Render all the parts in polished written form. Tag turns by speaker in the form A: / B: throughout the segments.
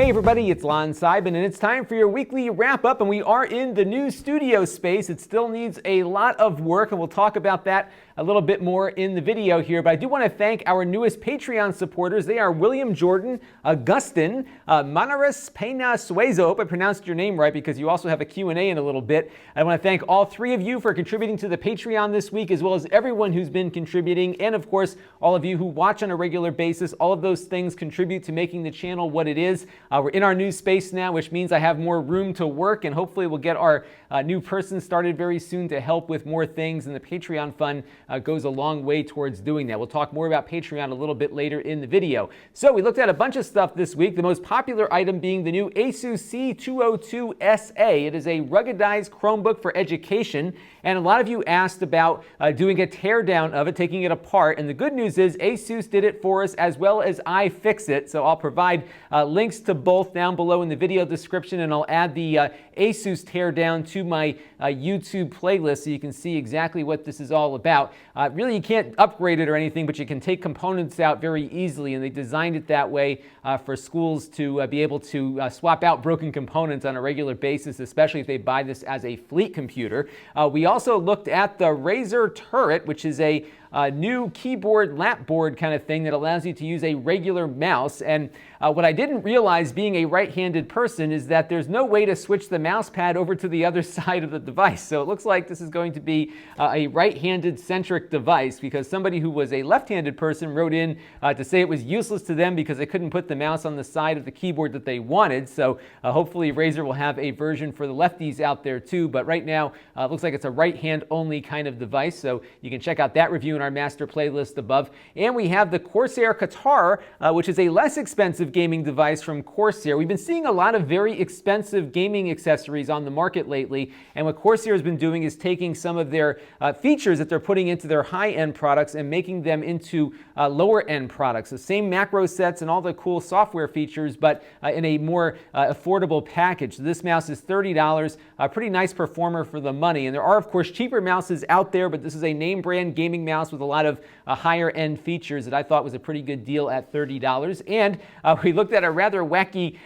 A: Hey everybody, it's Lon.TV, and it's time for your weekly wrap-up, and we are in the new studio space. It still needs a lot of work, and we'll talk about that a little bit more in the video here. But I do want to thank our newest Patreon supporters. They are William Jordan, Augustin, Manaris Pena Suezo. I hope I pronounced your name right because you also have a Q&A in a little bit. I want to thank all three of you for contributing to the Patreon this week, as well as everyone who's been contributing, and of course, all of you who watch on a regular basis. All of those things contribute to making the channel what it is. We're in our new space now, which means I have more room to work, and hopefully we'll get our new person started very soon to help with more things, and the Patreon fund goes a long way towards doing that. We'll talk more about Patreon a little bit later in the video. So we looked at a bunch of stuff this week, the most popular item being the new Asus C202SA. It is a ruggedized Chromebook for education, and a lot of you asked about doing a teardown of it, taking it apart, and the good news is Asus did it for us as well as iFixit, so I'll provide links to both down below in the video description, and I'll add the Asus teardown to my YouTube playlist so you can see exactly what this is all about. Really, you can't upgrade it or anything, but you can take components out very easily, and they designed it that way for schools to be able to swap out broken components on a regular basis, especially if they buy this as a fleet computer. We also looked at the Razer Turret, which is a new keyboard lapboard kind of thing that allows you to use a regular mouse. And what I didn't realize, being a right-handed person, is that there's no way to switch the mouse pad over to the other side of the device. So it looks like this is going to be a right-handed centric device, because somebody who was a left-handed person wrote in to say it was useless to them because they couldn't put the mouse on the side of the keyboard that they wanted. So hopefully Razer will have a version for the lefties out there too. But right now, it looks like it's a right-hand only kind of device. So you can check out that review in our master playlist above. And we have the Corsair Qatar, which is a less expensive gaming device from Corsair. We've been seeing a lot of very expensive gaming accessories on the market lately, and what Corsair has been doing is taking some of their features that they're putting into their high-end products and making them into lower-end products. The same macro sets and all the cool software features, but in a more affordable package. So this mouse is $30, a pretty nice performer for the money. And there are, of course, cheaper mouses out there, but this is a name brand gaming mouse with a lot of higher end features that I thought was a pretty good deal at $30. And we looked at a rather wacky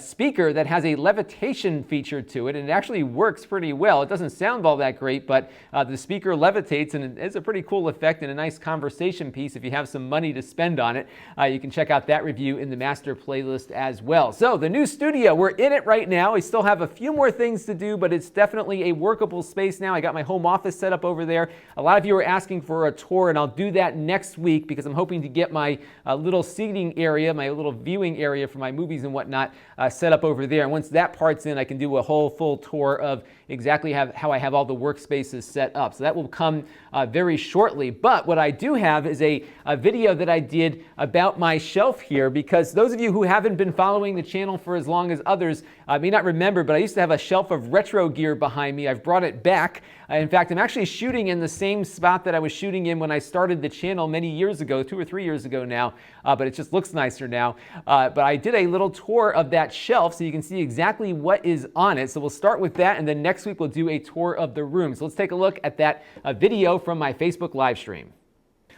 A: speaker that has a levitation feature to it, and it actually works pretty well. It doesn't sound all that great, but the speaker levitates, and it's a pretty cool effect and a nice conversation piece. If you have some money to spend on it, you can check out that review in the master playlist as well. So the new studio, we're in it right now. We still have a few more things to do, but it's definitely a workable space now. I got my home office set up over there. A lot of you are asking for a tour, and I'll do that next week because I'm hoping to get my little seating area, my little viewing area for my movies and whatnot set up over there. And once that part's in, I can do a whole full tour of exactly how I have all the workspaces set up. So that will come very shortly. But what I do have is a video that I did about my shelf here, because those of you who haven't been following the channel for as long as others may not remember, but I used to have a shelf of retro gear behind me. I've brought it back. In fact, I'm actually shooting in the same spot that I was shooting in when I started the channel many years ago, 2 or 3 years ago now, but it just looks nicer now. But I did a little tour of that shelf so you can see exactly what is on it. So we'll start with that, and then next week we'll do a tour of the room. So let's take a look at that video from my Facebook live stream.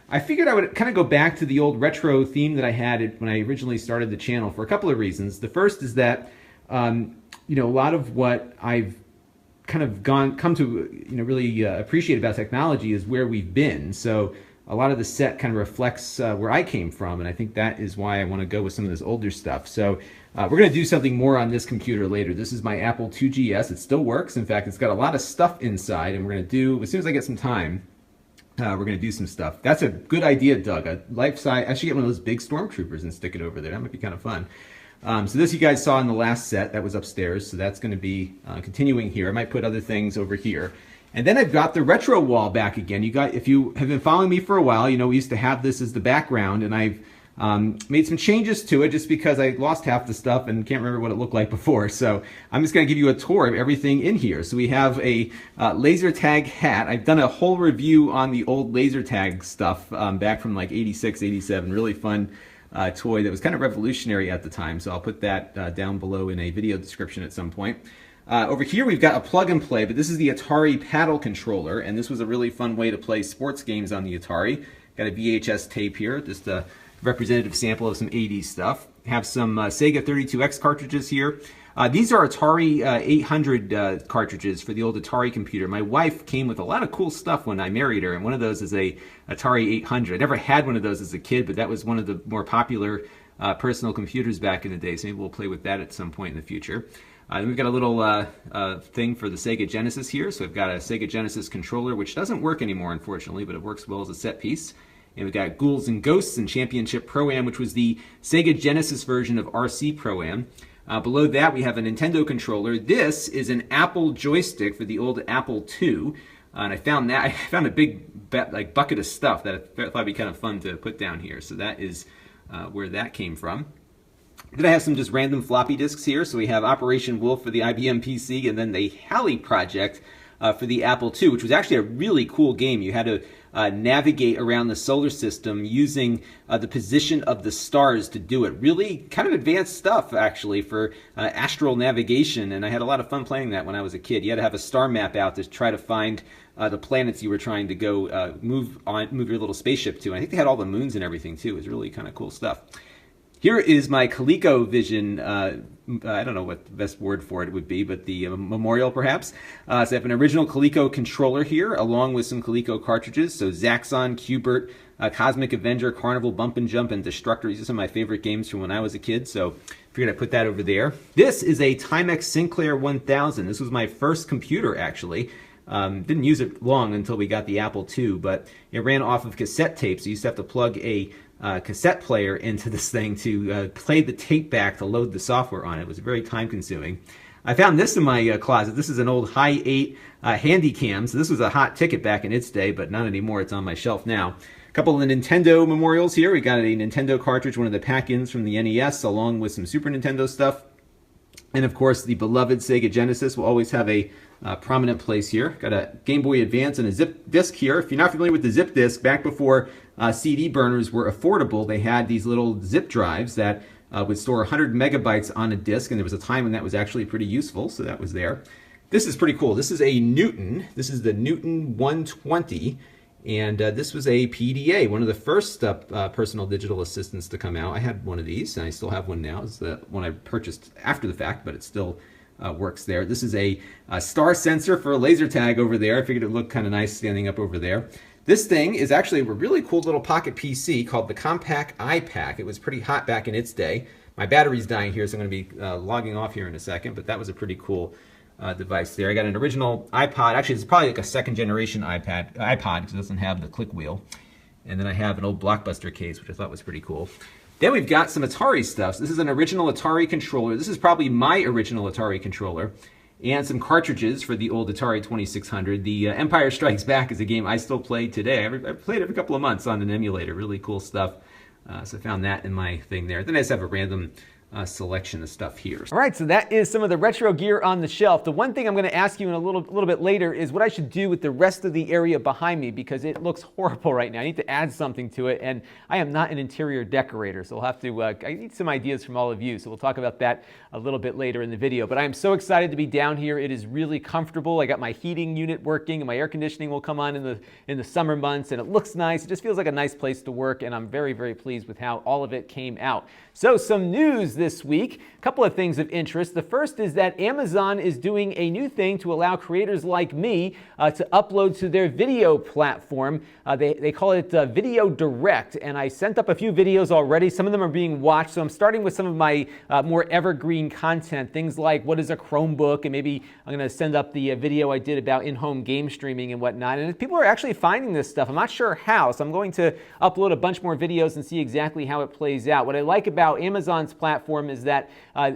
A: I figured I would kind of go back to the old retro theme that I had when I originally started the channel for a couple of reasons. The first is that you know, a lot of what I've kind of come to really appreciate about technology is where we've been. So a lot of the set kind of reflects where I came from, and I think that is why I want to go with some of this older stuff. So we're going to do something more on this computer later. This is my Apple IIgs. It still works. In fact, it's got a lot of stuff inside, and we're going to do, as soon as I get some time, we're going to do some stuff. That's a good idea, Doug. A life-size, I should get one of those big stormtroopers and stick it over there. That might be kind of fun. So this you guys saw in the last set that was upstairs, so that's going to be continuing here. I might put other things over here. And then I've got the retro wall back again. If you have been following me for a while, you know we used to have this as the background, and I've made some changes to it just because I lost half the stuff and can't remember what it looked like before. So I'm just going to give you a tour of everything in here. So we have a laser tag hat. I've done a whole review on the old laser tag stuff back from like 86, 87. Really fun toy that was kind of revolutionary at the time. So I'll put that down below in a video description at some point. Over here we've got a plug and play, but this is the Atari paddle controller, and this was a really fun way to play sports games on the Atari. Got a VHS tape here, just a representative sample of some 80s stuff. have some Sega 32X cartridges here. These are Atari 800 cartridges for the old Atari computer. My wife came with a lot of cool stuff when I married her, and one of those is a Atari 800. I never had one of those as a kid, but that was one of the more popular personal computers back in the day, so maybe we'll play with that at some point in the future. Then we've got a little thing for the Sega Genesis here. So we've got a Sega Genesis controller, which doesn't work anymore, unfortunately, but it works well as a set piece. And we've got Ghouls and Ghosts and Championship Pro-Am, which was the Sega Genesis version of RC Pro-Am. Below that, we have a Nintendo controller. This is an Apple joystick for the old Apple II. And I found a big bucket of stuff that I thought would be kind of fun to put down here. So that is where that came from. Then I have some just random floppy disks here. So we have Operation Wolf for the IBM PC, and then the Halley Project for the Apple II, which was actually a really cool game. You had to navigate around the solar system using the position of the stars to do it. Really kind of advanced stuff, actually, for astral navigation, and I had a lot of fun playing that when I was a kid. You had to have a star map out to try to find the planets you were trying to go move your little spaceship to. And I think they had all the moons and everything, too. It was really kind of cool stuff. Here is my ColecoVision, I don't know what the best word for it would be, but the memorial perhaps. So I have an original Coleco controller here, along with some Coleco cartridges. So Zaxxon, Q*bert, Cosmic Avenger, Carnival, Bump and Jump, and Destructor. These are some of my favorite games from when I was a kid, so figured I'd put that over there. This is a Timex Sinclair 1000. This was my first computer, actually. Didn't use it long until we got the Apple II, but it ran off of cassette tapes. So you used to have to plug a cassette player into this thing to play the tape back to load the software on it. It was very time consuming. I found this in my closet. This is an old High 8 Handycam. So this was a hot ticket back in its day, but not anymore. It's on my shelf now. A couple of Nintendo memorials here. We got a Nintendo cartridge, one of the pack-ins from the NES, along with some Super Nintendo stuff. And of course, the beloved Sega Genesis will always have a prominent place here. Got a Game Boy Advance and a zip disc here. If you're not familiar with the zip disc, back before CD burners were affordable, they had these little zip drives that would store 100 megabytes on a disc, and there was a time when that was actually pretty useful, so that was there. This is pretty cool. This is a Newton. This is the Newton 120, and this was a PDA, one of the first personal digital assistants to come out. I had one of these, and I still have one now. It's the one I purchased after the fact, but it still works there. This is a star sensor for a laser tag over there. I figured it looked kind of nice standing up over there. This thing is actually a really cool little pocket PC called the Compact iPac. It was pretty hot back in its day. My battery's dying here, so I'm going to be logging off here in a second, but that was a pretty cool device there. I got an original iPod. Actually, it's probably like a second generation iPod because it doesn't have the click wheel. And then I have an old Blockbuster case, which I thought was pretty cool. Then we've got some Atari stuff. So this is an original Atari controller. This is probably my original Atari controller. And some cartridges for the old Atari 2600. The Empire Strikes Back is a game I still play today. I played it every couple of months on an emulator. Really cool stuff. So I found that in my thing there. Then I just have a random selection of stuff here. All right, so that is some of the retro gear on the shelf. The one thing I'm going to ask you in a little bit later is what I should do with the rest of the area behind me, because it looks horrible right now. I need to add something to it, and I am not an interior decorator, so we'll have to, I need some ideas from all of you, so we'll talk about that a little bit later in the video. But I am so excited to be down here. It is really comfortable. I got my heating unit working, and my air conditioning will come on in the summer months, and it looks nice. It just feels like a nice place to work, and I'm very, very pleased with how all of it came out. So some news this week, a couple of things of interest. The first is that Amazon is doing a new thing to allow creators like me to upload to their video platform. They call it Video Direct, and I sent up a few videos already. Some of them are being watched, so I'm starting with some of my more evergreen content, things like what is a Chromebook, and maybe I'm going to send up the video I did about in-home game streaming and whatnot. And people are actually finding this stuff. I'm not sure how, so I'm going to upload a bunch more videos and see exactly how it plays out. What I like about Amazon's platform is that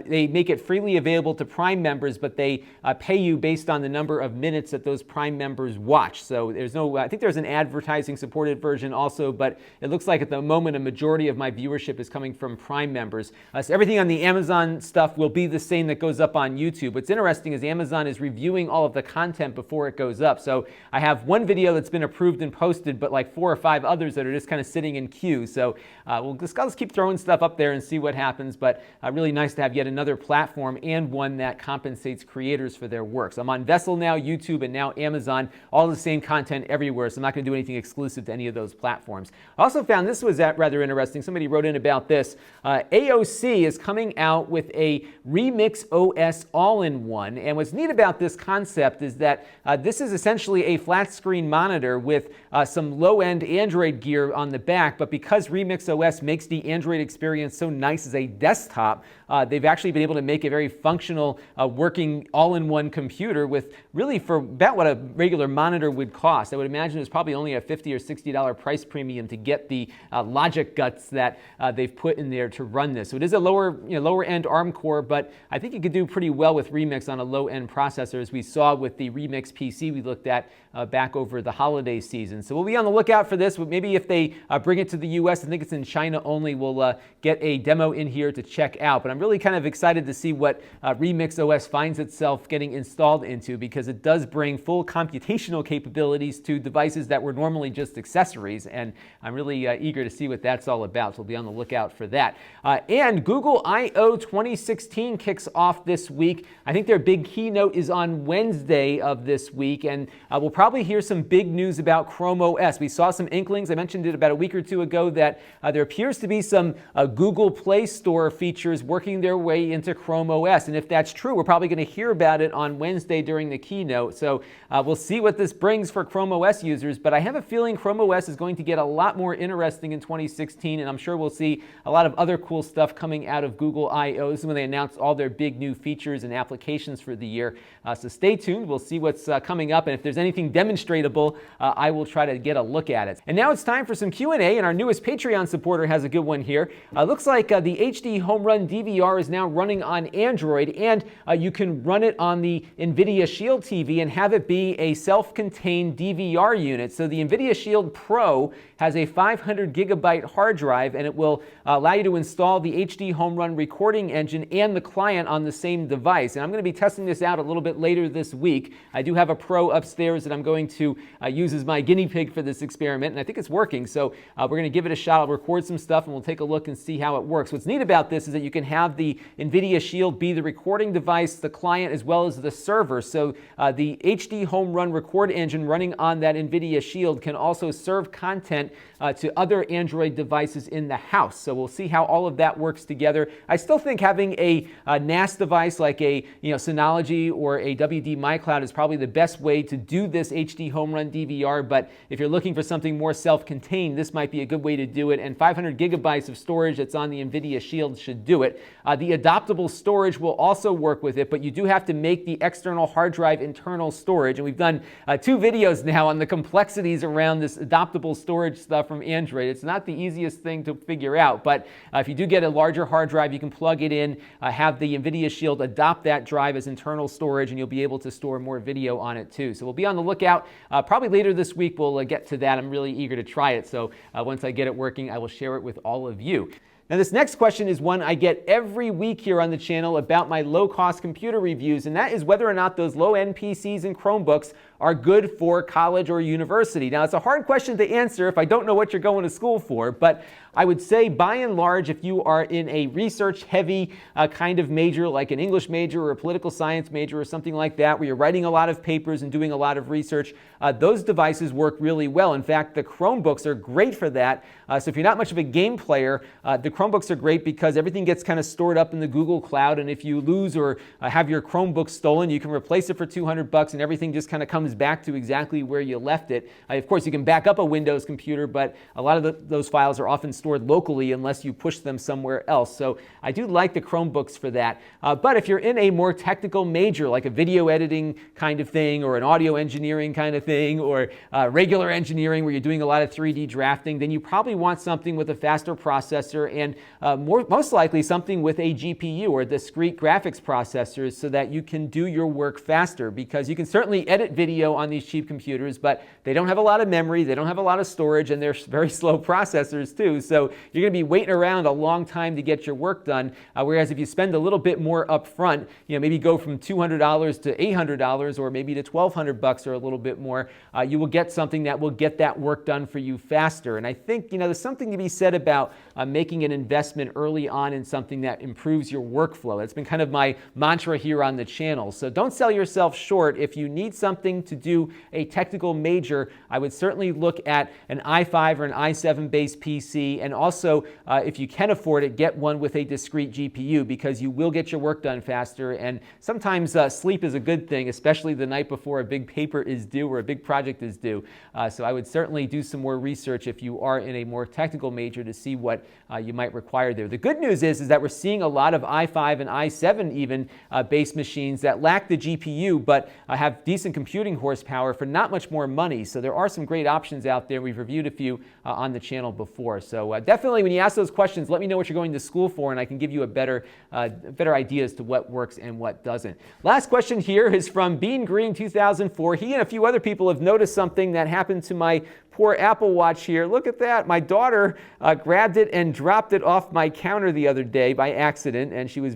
A: they make it freely available to Prime members, but they pay you based on the number of minutes that those Prime members watch. So there's no, I think there's an advertising supported version also, but it looks like at the moment a majority of my viewership is coming from Prime members. So everything on the Amazon stuff will be the same that goes up on YouTube. What's interesting is Amazon is reviewing all of the content before it goes up. So I have one video that's been approved and posted, but like 4 or 5 others that are just kind of sitting in queue. So we'll just keep throwing stuff up there and see what happens. But but really nice to have yet another platform and one that compensates creators for their works. I'm on Vessel now, YouTube, and now Amazon, all the same content everywhere, so I'm not going to do anything exclusive to any of those platforms. I also found this was rather interesting. Somebody wrote in about this. AOC is coming out with a Remix OS all-in-one, and what's neat about this concept is that this is essentially a flat screen monitor with some low-end Android gear on the back, but because Remix OS makes the Android experience so nice as a desktop, they've actually been able to make a very functional working all-in-one computer with really for about what a regular monitor would cost. I would imagine it's probably only a $50 or $60 price premium to get the logic guts that they've put in there to run this. So it is a lower end ARM core, but I think it could do pretty well with Remix on a low-end processor, as we saw with the Remix PC we looked at back over the holiday season. So we'll be on the lookout for this. Maybe if they bring it to the US, I think it's in China only, we'll get a demo in here to check out. But I'm really kind of excited to see what Remix OS finds itself getting installed into, because it does bring full computational capabilities to devices that were normally just accessories, and I'm really eager to see what that's all about. So we'll be on the lookout for that. And Google I/O 2016 kicks off this week. I think their big keynote is on Wednesday of this week, and we'll probably hear some big news about Chrome OS. We saw some inklings. I mentioned it about a week or two ago that there appears to be some Google Play Store features working their way into Chrome OS, and if that's true, we're probably going to hear about it on Wednesday during the keynote. So we'll see what this brings for Chrome OS users, but I have a feeling Chrome OS is going to get a lot more interesting in 2016, and I'm sure we'll see a lot of other cool stuff coming out of Google I/O. This is when they announce all their big new features and applications for the year. So stay tuned. We'll see what's coming up, and if there's anything demonstratable, I will try to get a look at it. And now it's time for some Q&A, and our newest Patreon supporter has a good one here. Looks like the HDHomerun DVR is now running on Android, and you can run it on the Nvidia Shield TV and have it be a self-contained DVR unit. So the Nvidia Shield Pro has a 500 gigabyte hard drive, and it will allow you to install the HDHomerun recording engine and the client on the same device. And I'm going to be testing this out a little bit later this week. I do have a Pro upstairs that I'm going to use as my guinea pig for this experiment, and I think it's working. So we're going to give it a shot. I'll record some stuff, and we'll take a look and see how it works. What's neat about this is that you can have the Nvidia Shield be the recording device, the client, as well as the server. So the HDHomerun record engine running on that Nvidia Shield can also serve content to other Android devices in the house. So we'll see how all of that works together. I still think having a NAS device like a Synology or a WD MyCloud is probably the best way to do this HDHomerun DVR, but if you're looking for something more self-contained, this might be a good way to do it, and 500 gigabytes of storage that's on the Nvidia Shield should do it. The adoptable storage will also work with it, but you do have to make the external hard drive internal storage, and we've done 2 videos now on the complexities around this adoptable storage stuff from Android. It's not the easiest thing to figure out, but if you do get a larger hard drive, you can plug it in, have the Nvidia Shield adopt that drive as internal storage, and you'll be able to store more video on it too. So we'll be on the lookout. Probably later this week we'll get to that. I'm really eager to try it, so once I get it working, I will share it with all of you. Now, this next question is one I get every week here on the channel about my low-cost computer reviews, and that is whether or not those low-end PCs and Chromebooks are good for college or university. Now, it's a hard question to answer if I don't know what you're going to school for, but I would say by and large, if you are in a research-heavy kind of major, like an English major or a political science major or something like that, where you're writing a lot of papers and doing a lot of research, those devices work really well. In fact, the Chromebooks are great for that. So if you're not much of a game player, the Chromebooks are great because everything gets kind of stored up in the Google Cloud, and if you lose or have your Chromebook stolen, you can replace it for $200 and everything just kind of comes back to exactly where you left it. Of course, you can back up a Windows computer, but a lot of those files are often stored locally unless you push them somewhere else. So I do like the Chromebooks for that. But if you're in a more technical major, like a video editing kind of thing, or an audio engineering kind of thing, or regular engineering where you're doing a lot of 3D drafting, then you probably want something with a faster processor and most likely something with a GPU or discrete graphics processors so that you can do your work faster, because you can certainly edit video on these cheap computers, but they don't have a lot of memory, they don't have a lot of storage, and they're very slow processors too. So you're going to be waiting around a long time to get your work done, whereas if you spend a little bit more up front, maybe go from $200 to $800 or maybe to $1,200 or a little bit more, you will get something that will get that work done for you faster. And I think there's something to be said about making an investment early on in something that improves your workflow. That's been kind of my mantra here on the channel. So don't sell yourself short. If you need something to do a technical major, I would certainly look at an i5 or an i7 based PC, and also if you can afford it, get one with a discrete GPU, because you will get your work done faster. And sometimes sleep is a good thing, especially the night before a big paper is due or a big project is due. So I would certainly do some more research if you are in a more technical major to see what you might require there. The good news is that we're seeing a lot of i5 and i7 even based machines that lack the GPU but have decent computing horsepower for not much more money. So there are some great options out there. We've reviewed a few on the channel before. So definitely when you ask those questions, let me know what you're going to school for, and I can give you a better idea as to what works and what doesn't. Last question here is from Bean Green 2004. He and a few other people have noticed something that happened to my poor Apple Watch here. Look at that. My daughter grabbed it and dropped it off my counter the other day by accident, and she was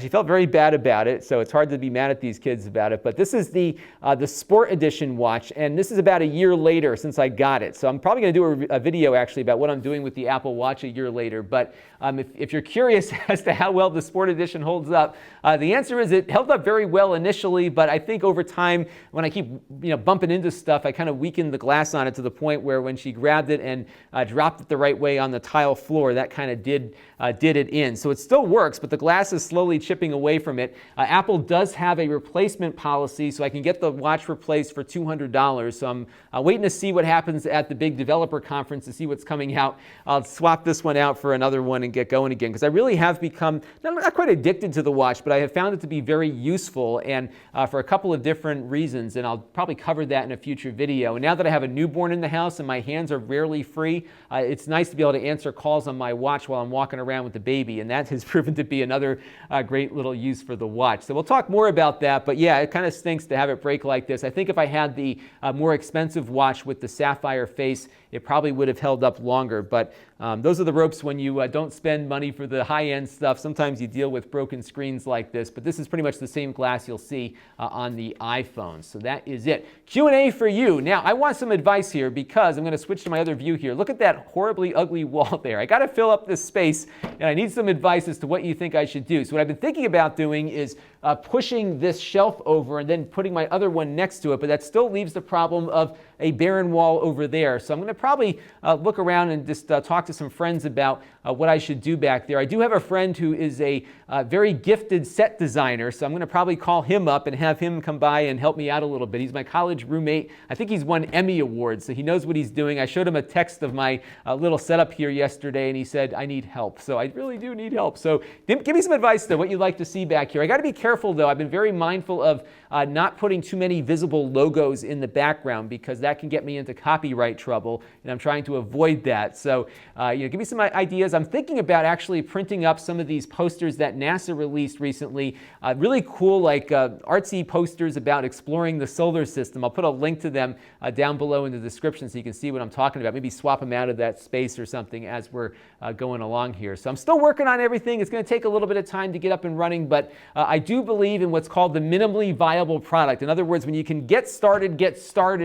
A: she felt very bad about it, so it's hard to be mad at these kids about it. But this is the Sport Edition watch, and this is about a year later since I got it. So I'm probably going to do a video actually about what I'm doing with the Apple Watch a year later. But if you're curious as to how well the Sport Edition holds up, the answer is it held up very well initially, but I think over time, when I keep bumping into stuff, I kind of weakened the glass on it to the point where when she grabbed it and dropped it the right way on the tile floor, that kind of did it in. So it still works, but the glass is slowly chipping away from it. Apple does have a replacement policy, so I can get the watch replaced for $200. So I'm waiting to see what happens at the big developer conference to see what's coming out. I'll swap this one out for another one and get going again, because I really have become not quite addicted to the watch, but I have found it to be very useful, and for a couple of different reasons, and I'll probably cover that in a future video. And now that I have a newborn in the house and my hands are rarely free, it's nice to be able to answer calls on my watch while I'm walking around with the baby, and that has proven to be another great little use for the watch. So we'll talk more about that, but yeah, it kind of stinks to have it break like this. I think if I had the more expensive watch with the sapphire face, it probably would have held up longer, but those are the ropes when you don't spend money for the high-end stuff. Sometimes you deal with broken screens like this, but this is pretty much the same glass you'll see on the iPhone. So that is it. Q&A for you. Now, I want some advice here because I'm going to switch to my other view here. Look at that horribly ugly wall there. I got to fill up this space, and I need some advice as to what you think I should do. So what I've been thinking about doing is pushing this shelf over and then putting my other one next to it, but that still leaves the problem of a barren wall over there. So I'm going to probably look around and just talk to some friends about what I should do back there. I do have a friend who is a very gifted set designer, so I'm going to probably call him up and have him come by and help me out a little bit. He's my college roommate. I think he's won Emmy Awards, so he knows what he's doing. I showed him a text of my little setup here yesterday, and he said, I need help. So I really do need help. So give me some advice, though, what you'd like to see back here. I got to be careful, though. I've been very mindful of not putting too many visible logos in the background, because that can get me into copyright trouble, and I'm trying to avoid that. So give me some ideas. I'm thinking about actually printing up some of these posters that NASA released recently. Really cool, like artsy posters about exploring the solar system. I'll put a link to them down below in the description so you can see what I'm talking about. Maybe swap them out of that space or something as we're going along here. So I'm still working on everything. It's going to take a little bit of time to get up and running, but I do believe in what's called the minimally viable product. In other words, when you can get started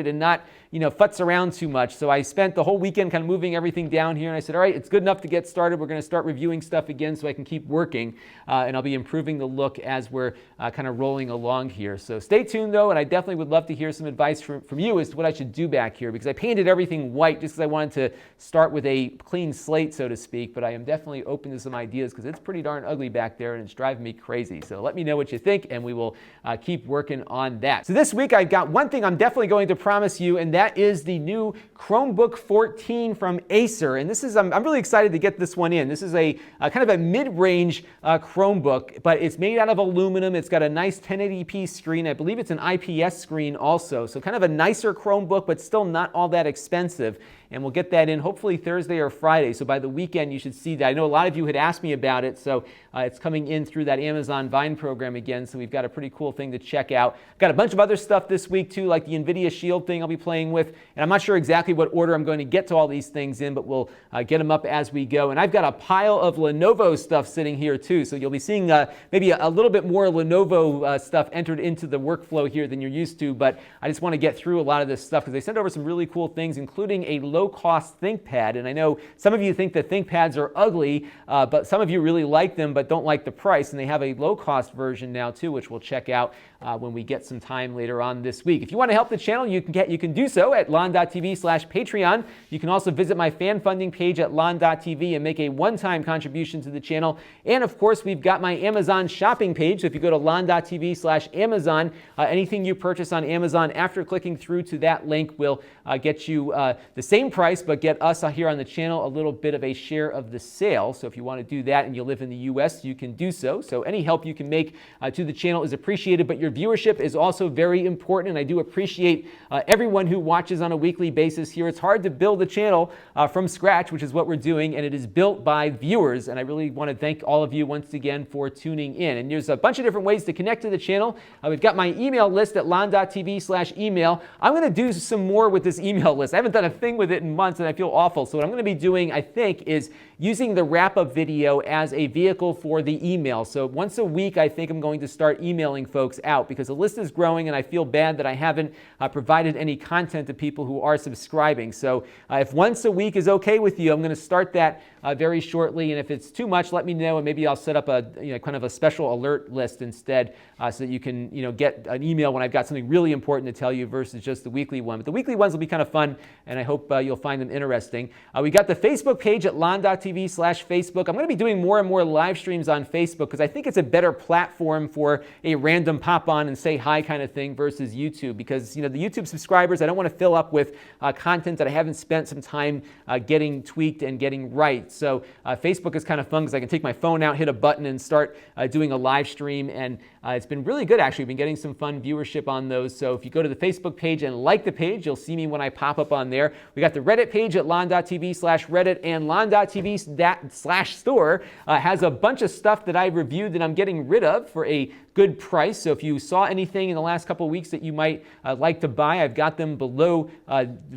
A: and not futz around too much. So I spent the whole weekend kind of moving everything down here, and I said, all right, it's good enough to get started. We're going to start reviewing stuff again so I can keep working, and I'll be improving the look as we're kind of rolling along here. So stay tuned, though, and I definitely would love to hear some advice from you as to what I should do back here, because I painted everything white just because I wanted to start with a clean slate, so to speak, but I am definitely open to some ideas because it's pretty darn ugly back there, and it's driving me crazy. So let me know what you think, and we will keep working on that. So this week, I've got one thing I'm definitely going to promise you, and that is the new Chromebook 14 from Acer. And this is, I'm really excited to get this one in. This is a kind of a mid-range Chromebook, but it's made out of aluminum. It's got a nice 1080p screen. I believe it's an IPS screen also. So kind of a nicer Chromebook, but still not all that expensive. And we'll get that in hopefully Thursday or Friday. So by the weekend, you should see that. I know a lot of you had asked me about it, so it's coming in through that Amazon Vine program again. So we've got a pretty cool thing to check out. Got a bunch of other stuff this week too, like the Nvidia Shield thing I'll be playing with. And I'm not sure exactly what order I'm going to get to all these things in, but we'll get them up as we go. And I've got a pile of Lenovo stuff sitting here too, so you'll be seeing maybe a little bit more Lenovo stuff entered into the workflow here than you're used to, but I just want to get through a lot of this stuff because they sent over some really cool things, including a low-cost ThinkPad. And I know some of you think that ThinkPads are ugly, but some of you really like them but don't like the price, and they have a low-cost version now too, which we'll check out when we get some time later on this week. If you want to help the channel, you can do so at Lon.TV/Patreon. You can also visit my fan funding page at Lon.TV and make a one-time contribution to the channel. And of course, we've got my Amazon shopping page. So if you go to Lon.TV/Amazon, anything you purchase on Amazon after clicking through to that link will get you the same price, but get us here on the channel a little bit of a share of the sale. So if you want to do that and you live in the US, you can do so. So any help you can make to the channel is appreciated, but your viewership is also very important, and I do appreciate everyone who watches on a weekly basis here. It's hard to build a channel from scratch, which is what we're doing, and it is built by viewers, and I really want to thank all of you once again for tuning in. And there's a bunch of different ways to connect to the channel. We've got my email list at Lon.TV/email. I'm going to do some more with this email list. I haven't done a thing with it in months, and I feel awful. So what I'm going to be doing, I think, is using the wrap-up video as a vehicle for the email. So once a week, I think I'm going to start emailing folks out because the list is growing, and I feel bad that I haven't provided any content to people who are subscribing. So if once a week is okay with you, I'm going to start that very shortly. And if it's too much, let me know, and maybe I'll set up a kind of a special alert list instead, so that you can get an email when I've got something really important to tell you versus just the weekly one. But the weekly ones will be kind of fun, and I hope you'll find them interesting. We got the Facebook page at Lon.TV/Facebook. I'm going to be doing more and more live streams on Facebook because I think it's a better platform for a random pop on and say hi kind of thing versus YouTube, because the YouTube subscribers, I don't want to fill up with content that I haven't spent some time getting tweaked and getting right. So Facebook is kind of fun because I can take my phone out, hit a button, and start doing a live stream, and it's been really good actually. We've been getting some fun viewership on those. So if you go to the Facebook page and like the page, you'll see me when I pop up on there. We got the Reddit page at Lon.TV/Reddit, and Lon.TV/store has a bunch of stuff that I reviewed that I'm getting rid of for a good price. So if you saw anything in the last couple of weeks that you might like to buy, I've got them below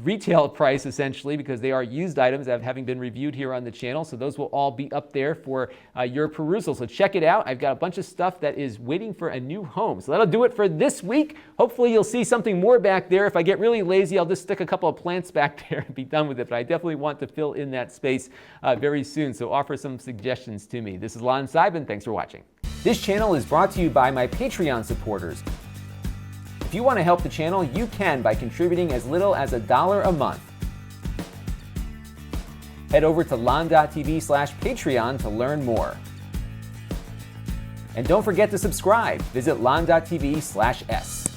A: retail price essentially because they are used items having been reviewed here on the channel. So those will all be up there for your perusal. So check it out. I've got a bunch of stuff that is waiting for a new home. So that'll do it for this week. Hopefully you'll see something more back there. If I get really lazy, I'll just stick a couple of plants back there and be done with it. But I definitely want to fill in that space very soon. So offer some suggestions to me. This is Lon Seidman. Thanks for watching. This channel is brought to you by my Patreon supporters. If you want to help the channel, you can by contributing as little as $1 a month. Head over to Lon.TV/Patreon to learn more. And don't forget to subscribe. Visit Lon.TV/S.